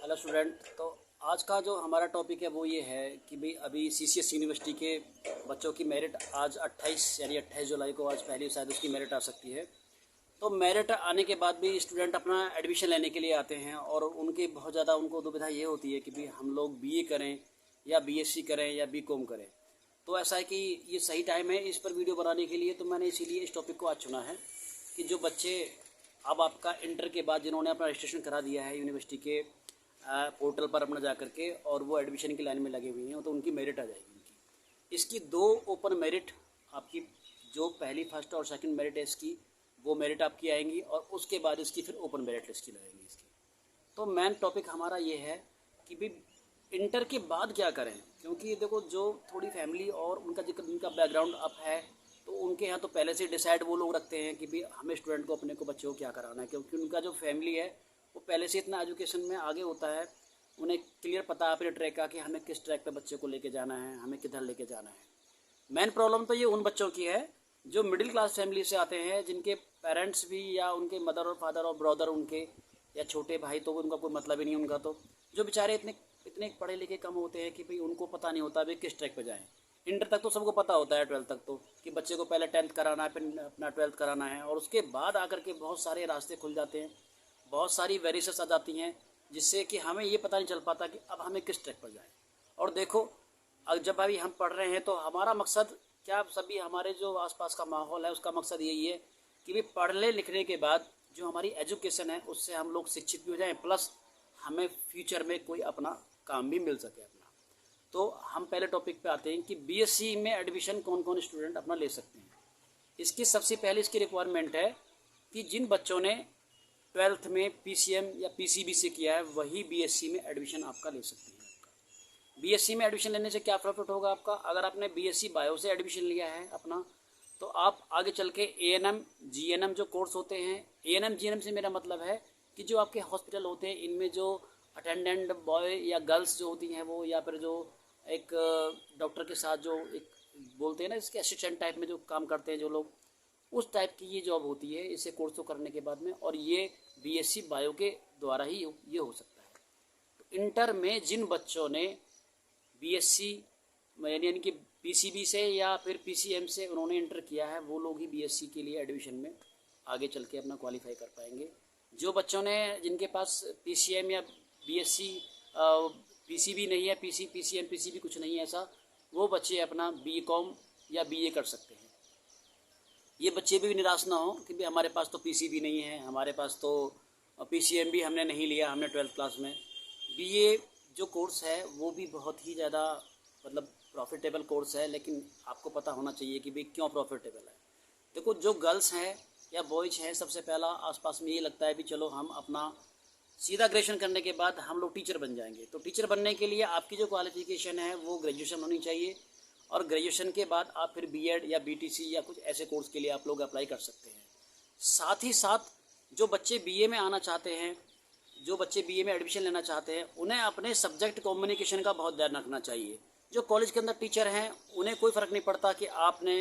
Hello student. तो आज का जो हमारा टॉपिक है वो ये है कि भाई अभी सीसीएस यूनिवर्सिटी के बच्चों की मेरिट आज 28 यानी 28 जुलाई को आज पहली शायद उसकी मेरिट आ सकती है। तो मेरिट आने के बाद भी स्टूडेंट अपना एडमिशन लेने के लिए आते हैं और उनकी बहुत ज़्यादा उनको दुविधा ये होती है कि भाई हम लोग बीए करें या बीएससी करें या बीकॉम करें। तो ऐसा है कि ये सही टाइम है इस पर वीडियो बनाने के लिए, तो मैंने इसीलिए इस टॉपिक को आज चुना है कि जो बच्चे अब आपका इंटर के बाद जिन्होंने अपना रजिस्ट्रेशन करा दिया है यूनिवर्सिटी के पोर्टल पर अपना जा करके और वो एडमिशन की लाइन में लगे हुए हैं, तो उनकी मेरिट आ जाएगी। इसकी दो ओपन मेरिट आपकी, जो पहली फर्स्ट और सेकंड मेरिट है इसकी, वो मेरिट आपकी आएंगी और उसके बाद इसकी फिर ओपन मेरिट लिस्ट की लगेगी इसकी। तो मेन टॉपिक हमारा ये है कि भाई इंटर के बाद क्या करें, क्योंकि देखो जो थोड़ी फैमिली और उनका बैकग्राउंड अप है तो उनके यहाँ तो पहले से डिसाइड वो लोग रखते हैं कि भाई हमें स्टूडेंट को अपने को बच्चे को क्या कराना है, क्योंकि उनका जो फैमिली है वो पहले से इतना एजुकेशन में आगे होता है, उन्हें क्लियर पता है अपने ट्रैक का कि हमें किस ट्रैक पे बच्चे को लेके जाना है, हमें किधर लेके जाना है। मेन प्रॉब्लम तो ये उन बच्चों की है जो मिडिल क्लास फैमिली से आते हैं, जिनके पेरेंट्स भी या उनके मदर और फादर और ब्रदर उनके या छोटे भाई, तो उनका कोई मतलब ही नहीं उनका, तो जो बेचारे इतने इतने पढ़े लिखे कम होते हैं कि भाई उनको पता नहीं होता भाई किस ट्रैक पर जाएँ। इंटर तक तो सबको पता होता है, 12th तक तो कि बच्चे को पहले 10th कराना है, फिर अपना 12th कराना है, और उसके बाद आकर के बहुत सारे रास्ते खुल जाते हैं, बहुत सारी वेरिएशंस आ जाती हैं, जिससे कि हमें ये पता नहीं चल पाता कि अब हमें किस ट्रैक पर जाएं। और देखो, अब जब अभी हम पढ़ रहे हैं तो हमारा मकसद क्या, सभी हमारे जो आसपास का माहौल है उसका मकसद यही है कि भाई पढ़ने लिखने के बाद जो हमारी एजुकेशन है उससे हम लोग शिक्षित भी हो जाएँ, प्लस हमें फ्यूचर में कोई अपना काम भी मिल सके अपना। तो हम पहले टॉपिक पे आते हैं कि बीएससी में एडमिशन कौन कौन स्टूडेंट अपना ले सकते हैं। इसकी सबसे पहले इसकी रिक्वायरमेंट है कि जिन बच्चों ने 12th में पीसीएम या पीसीबी से किया है वही बीएससी में एडमिशन आपका ले सकते हैं। बीएससी में एडमिशन लेने से क्या प्रॉफिट होगा आपका, अगर आपने बीएससी बायो से एडमिशन लिया है अपना, तो आप आगे चल के एएनएम जीएनएम जो कोर्स होते हैं, एएनएम जीएनएम से मेरा मतलब है कि जो आपके हॉस्पिटल होते हैं इनमें जो अटेंडेंट बॉय या गर्ल्स जो होती हैं वो, या फिर जो एक डॉक्टर के साथ जो एक बोलते हैं ना इसके असिस्टेंट टाइप में जो काम करते हैं जो लोग, उस टाइप की ये जॉब होती है इसे कोर्स को करने के बाद में, और ये बीएससी बायो के द्वारा ही ये हो सकता है। तो इंटर में जिन बच्चों ने बीएससी यानी कि पीसीबी से या फिर पीसीएम से उन्होंने इंटर किया है वो लोग ही बीएससी के लिए एडमिशन में आगे चल के अपना क्वालिफाई कर पाएंगे। जो बच्चों ने जिनके पास पीसीएम या बीएससी पीसीबी नहीं है, पीसीएम पीसीबी कुछ नहीं है ऐसा, वो बच्चे अपना बीकॉम या बीए कर सकते हैं। ये बच्चे भी निराश ना हो कि भाई हमारे पास तो पीसीबी नहीं है, हमारे पास तो पीसीएम भी हमने नहीं लिया, हमने 12th क्लास में। बीए जो कोर्स है वो भी बहुत ही ज़्यादा मतलब प्रॉफिटेबल कोर्स है, लेकिन आपको पता होना चाहिए कि भाई क्यों प्रॉफिटेबल है। देखो जो गर्ल्स हैं या बॉयज़ हैं, सबसे पहला आसपास में ये लगता है कि चलो हम अपना सीधा ग्रेजुएशन करने के बाद हम लोग टीचर बन जाएंगे। तो टीचर बनने के लिए आपकी जो क्वालिफिकेशन है वो ग्रेजुएशन होनी चाहिए, और ग्रेजुएशन के बाद आप फिर बीएड या बीटीसी या कुछ ऐसे कोर्स के लिए आप लोग अप्लाई कर सकते हैं। साथ ही साथ जो बच्चे बीए में आना चाहते हैं, जो बच्चे बीए में एडमिशन लेना चाहते हैं, उन्हें अपने सब्जेक्ट कॉम्बिनेशन का बहुत ध्यान रखना चाहिए। जो कॉलेज के अंदर टीचर हैं उन्हें कोई फ़र्क नहीं पड़ता कि आपने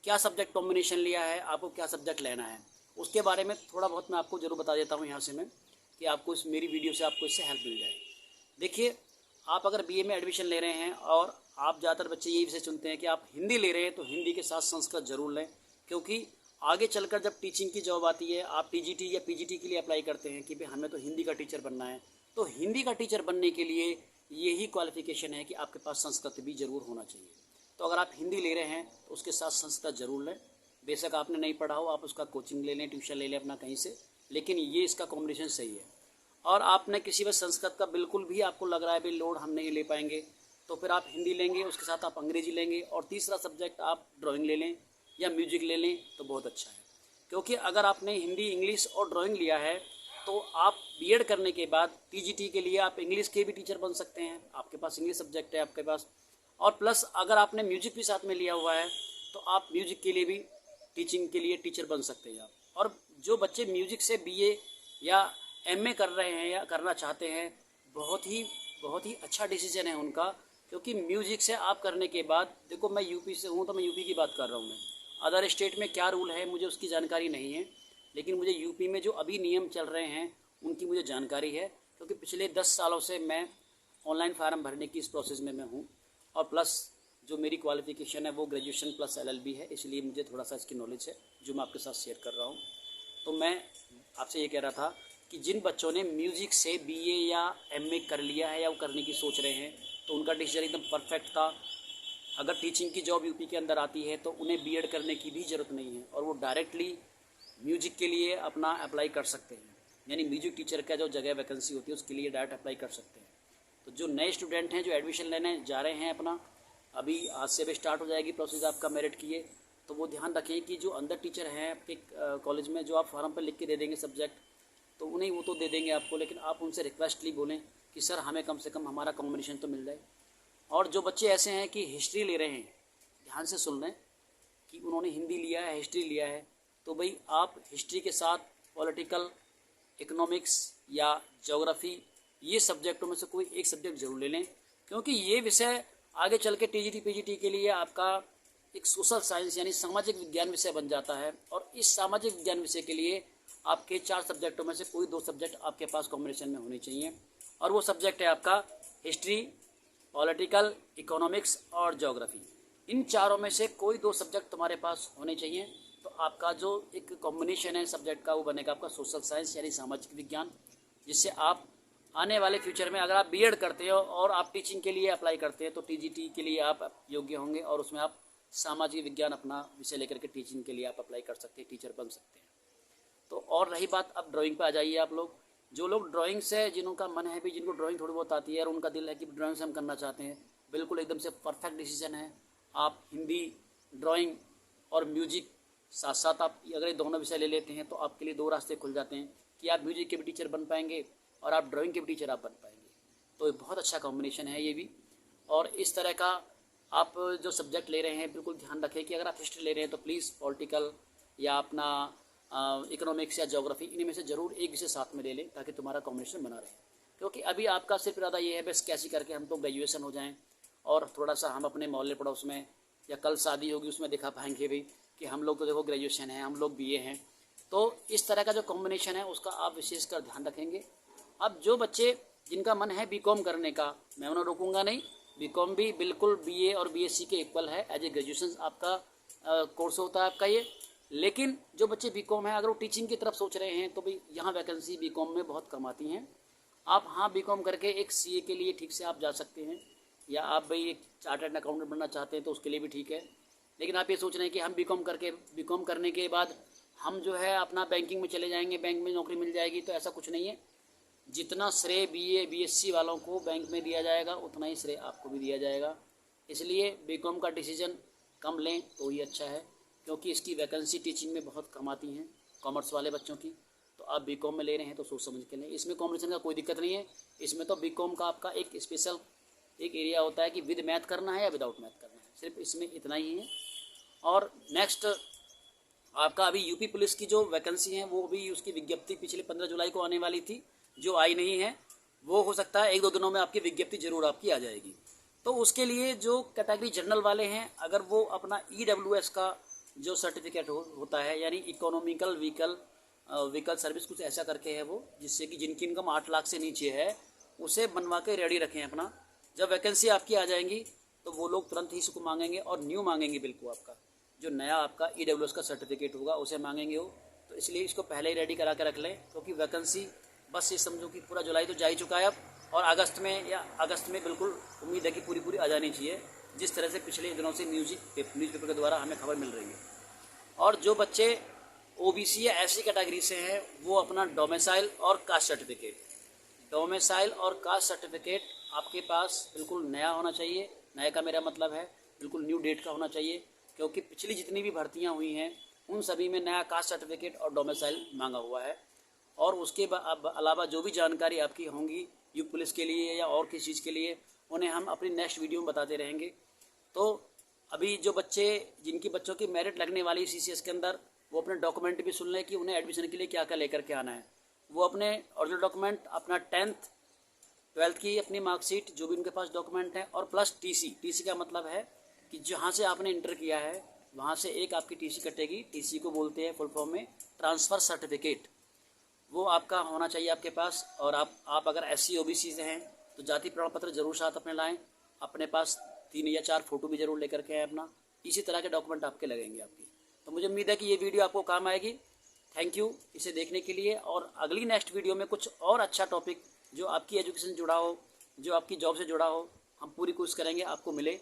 क्या सब्जेक्ट कॉम्बिनेशन लिया है, आपको क्या सब्जेक्ट लेना है, उसके बारे में थोड़ा बहुत मैं आपको ज़रूर बता देता हूँ यहाँ से मैं, कि आपको इस मेरी वीडियो से आपको इससे हेल्प मिल जाए। देखिए, आप अगर बीए में एडमिशन ले रहे हैं, और आप ज़्यादातर बच्चे यही विषय चुनते हैं कि आप हिंदी ले रहे हैं, तो हिंदी के साथ संस्कृत जरूर लें, क्योंकि आगे चलकर जब टीचिंग की जॉब आती है, आप टीजीटी या पीजीटी के लिए अप्लाई करते हैं कि भाई हमें तो हिंदी का टीचर बनना है, तो हिंदी का टीचर बनने के लिए यही क्वालिफिकेशन है कि आपके पास संस्कृत भी ज़रूर होना चाहिए। तो अगर आप हिंदी ले रहे हैं तो उसके साथ संस्कृत जरूर लें। बेशक आपने नहीं पढ़ा हो, आप उसका कोचिंग ले लें, ट्यूशन ले लें अपना कहीं से, लेकिन ये इसका कॉम्बिनेशन सही है। और आपने किसी भी संस्कृत का बिल्कुल भी आपको लग रहा है भाई लोड हम नहीं ले पाएंगे, तो फिर आप हिंदी लेंगे, उसके साथ आप अंग्रेजी लेंगे, और तीसरा सब्जेक्ट आप ड्राइंग ले लें या म्यूजिक ले लें तो बहुत अच्छा है। क्योंकि अगर आपने हिंदी, इंग्लिश और ड्राइंग लिया है तो आप बीएड करने के बाद टीजीटी के लिए आप इंग्लिश के भी टीचर बन सकते हैं, आपके पास इंग्लिश सब्जेक्ट है आपके पास, और प्लस अगर आपने म्यूजिक भी साथ में लिया हुआ है तो आप म्यूजिक के लिए भी टीचिंग के लिए टीचर बन सकते हैं आप। और जो बच्चे म्यूजिक से बीए या एमए कर रहे हैं या करना चाहते हैं, बहुत ही अच्छा डिसीजन है उनका, क्योंकि म्यूजिक से आप करने के बाद, देखो मैं यूपी से हूँ तो मैं यूपी की बात कर रहा हूँ, मैं अदर स्टेट में क्या रूल है मुझे उसकी जानकारी नहीं है, लेकिन मुझे यूपी में जो अभी नियम चल रहे हैं उनकी मुझे जानकारी है, क्योंकि पिछले 10 सालों से मैं ऑनलाइन फार्म भरने की इस प्रोसेस में मैं हूँ, और प्लस जो मेरी क्वालिफ़िकेशन है वो ग्रेजुएशन प्लस LLB है, इसलिए मुझे थोड़ा सा इसकी नॉलेज है जो मैं आपके साथ शेयर कर रहा हूँ। तो मैं आपसे ये कह रहा था कि जिन बच्चों ने म्यूज़िक से BA या MA कर लिया है या वो करने की सोच रहे हैं, तो उनका डिसीजन एकदम परफेक्ट था। अगर टीचिंग की जॉब यूपी के अंदर आती है तो उन्हें B.Ed करने की भी ज़रूरत नहीं है, और वो डायरेक्टली म्यूजिक के लिए अपना अप्लाई कर सकते हैं। यानी म्यूजिक टीचर का जो जगह वैकेंसी होती है उसके लिए डायरेक्ट अप्लाई कर सकते हैं। तो जो नए स्टूडेंट हैं जो एडमिशन लेने जा रहे हैं अपना, अभी आज से भी स्टार्ट हो जाएगी प्रोसेस आपका मेरिट किए, तो वो ध्यान रखें कि जो अंदर टीचर हैं आपके कॉलेज में, जो आप फॉर्म पर लिख के दे देंगे सब्जेक्ट, तो उन्हें वो तो दे देंगे आपको, लेकिन आप उनसे रिक्वेस्टली बोलें कि सर हमें कम से कम हमारा कॉम्बिनेशन तो मिल जाए। और जो बच्चे ऐसे हैं कि हिस्ट्री ले रहे हैं, ध्यान से सुन लें कि उन्होंने हिंदी लिया है, हिस्ट्री लिया है, तो भाई आप हिस्ट्री के साथ पॉलिटिकल, इकोनॉमिक्स या ज्योग्राफी, ये सब्जेक्टों में से कोई एक सब्जेक्ट जरूर ले लें, क्योंकि ये विषय आगे चल के TGT PGT के लिए आपका एक सोशल साइंस यानी सामाजिक विज्ञान विषय बन जाता है। और इस सामाजिक विज्ञान विषय के लिए आपके 4 सब्जेक्टों में से कोई 2 सब्जेक्ट आपके पास कॉम्बिनेशन में होने चाहिए, और वो सब्जेक्ट है आपका हिस्ट्री, पॉलिटिकल, इकोनॉमिक्स और ज्योग्राफी। इन चारों में से कोई 2 सब्जेक्ट तुम्हारे पास होने चाहिए, तो आपका जो एक कॉम्बिनेशन है सब्जेक्ट का वो बनेगा आपका सोशल साइंस यानी सामाजिक विज्ञान, जिससे आप आने वाले फ्यूचर में अगर आप B.Ed करते हो और आप टीचिंग के लिए अप्लाई करते हैं तो TGT के लिए आप योग्य होंगे, और उसमें आप सामाजिक विज्ञान अपना विषय लेकर के टीचिंग के लिए आप अप्लाई कर सकते हैं, टीचर बन सकते हैं। तो और रही बात, अब ड्राइंग पे आ जाइए आप लोग। जो लोग ड्राइंग से, जिनका मन है भी, जिनको ड्राइंग थोड़ी बहुत आती है और उनका दिल है कि ड्राइंग से हम करना चाहते हैं, बिल्कुल एकदम से परफेक्ट डिसीजन है। आप हिंदी, ड्राइंग और म्यूजिक साथ साथ आप अगर ये दोनों विषय ले लेते हैं तो आपके लिए 2 रास्ते खुल जाते हैं कि आप म्यूजिक के भी टीचर बन पाएंगे और आप ड्राइंग के भी टीचर आप बन पाएंगे। तो ये बहुत अच्छा कॉम्बिनेशन है ये भी। और इस तरह का आप जो सब्जेक्ट ले रहे हैं, बिल्कुल ध्यान रखें कि अगर आप हिस्ट्री ले रहे हैं तो प्लीज़ पॉलिटिकल या अपना इकोनॉमिक्स या ज्योग्राफी, इन्हीं में से ज़रूर एक विषय साथ में ले लें ताकि तुम्हारा कॉम्बिनेशन बना रहे। क्योंकि अभी आपका सिर्फ इरादा ये है बस कैसे करके हम तो ग्रेजुएशन हो जाएं और थोड़ा सा हम अपने मोहल्ले पड़ोस में या कल शादी होगी उसमें दिखा पाएंगे भी कि हम लोग तो देखो ग्रेजुएशन है, हम लोग BA हैं। तो इस तरह का जो कॉम्बिनेशन है उसका आप विशेषकर ध्यान रखेंगे। अब जो बच्चे जिनका मन है BCom करने का, मैं उन्हें रोकूंगा नहीं, BCom भी बिल्कुल BA और BSc के इक्वल है, एज ए ग्रेजुएशन आपका कोर्स होता है आपका ये। लेकिन जो बच्चे BCom है, अगर वो टीचिंग की तरफ सोच रहे हैं तो भाई यहाँ वैकेंसी BCom में बहुत कम आती हैं। आप हाँ BCom करके एक CA के लिए ठीक से आप जा सकते हैं, या आप भाई एक चार्टर्ड अकाउंटेंट बनना चाहते हैं तो उसके लिए भी ठीक है। लेकिन आप ये सोच रहे हैं कि हम BCom करने के बाद हम जो है अपना बैंकिंग में चले जाएंगे, बैंक में नौकरी मिल जाएगी, तो ऐसा कुछ नहीं है। जितना श्रेय BA BSc वालों को बैंक में दिया जाएगा उतना ही श्रेय आपको भी दिया जाएगा। इसलिए BCom का डिसीजन कम लें तो ही अच्छा है, क्योंकि इसकी वैकेंसी टीचिंग में बहुत कम आती हैं कॉमर्स वाले बच्चों की। तो आप BCom में ले रहे हैं तो सोच समझ के लें, इसमें कॉम्बिनेशन का कोई दिक्कत नहीं है। इसमें तो BCom का आपका एक स्पेशल एक एरिया होता है कि विद मैथ करना है या विदाउट मैथ करना है, सिर्फ इसमें इतना ही है। और नेक्स्ट आपका अभी यूपी पुलिस की जो वैकेंसी है वो भी उसकी विज्ञप्ति पिछले 15 जुलाई को आने वाली थी, जो आई नहीं है। वो हो सकता है 1-2 दिनों में आपकी विज्ञप्ति जरूर आपकी आ जाएगी। तो उसके लिए जो कैटेगरी जनरल वाले हैं, अगर वो अपना EWS का जो सर्टिफिकेट होता है यानी इकोनॉमिकल व्हीकल सर्विस कुछ ऐसा करके है वो, जिससे कि जिनकी इनकम 8 लाख से नीचे है उसे बनवा के रेडी रखें अपना। जब वैकेंसी आपकी आ जाएंगी तो वो लोग तुरंत ही इसको मांगेंगे और न्यू मांगेंगे, बिल्कुल आपका जो नया आपका EWS का सर्टिफिकेट होगा उसे मांगेंगे वो। तो इसलिए इसको पहले ही रेडी करा के रख लें, क्योंकि वैकेंसी बस ये समझो कि पूरा जुलाई तो जा ही चुका है अब, और अगस्त में बिल्कुल उम्मीद है कि पूरी आ जानी चाहिए, जिस तरह से पिछले दिनों से न्यूज़पेपर के द्वारा हमें खबर मिल रही है। और जो बच्चे OBC या ऐसी कैटेगरी से हैं वो अपना डोमिसाइल और कास्ट सर्टिफिकेट आपके पास बिल्कुल नया होना चाहिए। नए का मेरा मतलब है बिल्कुल न्यू डेट का होना चाहिए, क्योंकि पिछली जितनी भी भर्तियां हुई हैं उन सभी में नया कास्ट सर्टिफिकेट और डोमिसाइल मांगा हुआ है। और उसके अलावा जो भी जानकारी आपकी होंगी यूपी पुलिस के लिए या और किसी चीज़ के लिए, उन्हें हम अपनी नेक्स्ट वीडियो में बताते रहेंगे। तो अभी जो बच्चे जिनकी बच्चों की मेरिट लगने वाली CCS के अंदर, वो अपने डॉक्यूमेंट भी सुन लें कि उन्हें एडमिशन के लिए क्या क्या लेकर के आना है। वो अपने ओरिजिनल डॉक्यूमेंट, अपना 10th 12th की अपनी मार्कशीट, जो भी उनके पास डॉक्यूमेंट है, और प्लस TC का मतलब है कि जहाँ से आपने इंटर किया है वहाँ से एक आपकी TC कटेगी। TC को बोलते हैं फुल फॉर्म में ट्रांसफ़र सर्टिफिकेट। वो आपका होना चाहिए आपके पास। और आप अगर SC OBC से हैं तो जाति प्रमाण पत्र जरूर साथ अपने लाएं। अपने पास 3 या 4 फोटो भी जरूर लेकर के आएँ अपना। इसी तरह के डॉक्यूमेंट आपके लगेंगे आपकी। तो मुझे उम्मीद है कि ये वीडियो आपको काम आएगी। थैंक यू इसे देखने के लिए। और अगली नेक्स्ट वीडियो में कुछ और अच्छा टॉपिक जो आपकी एजुकेशन से जुड़ा हो, जो आपकी जॉब से जुड़ा हो, हम पूरी कोशिश करेंगे आपको मिले।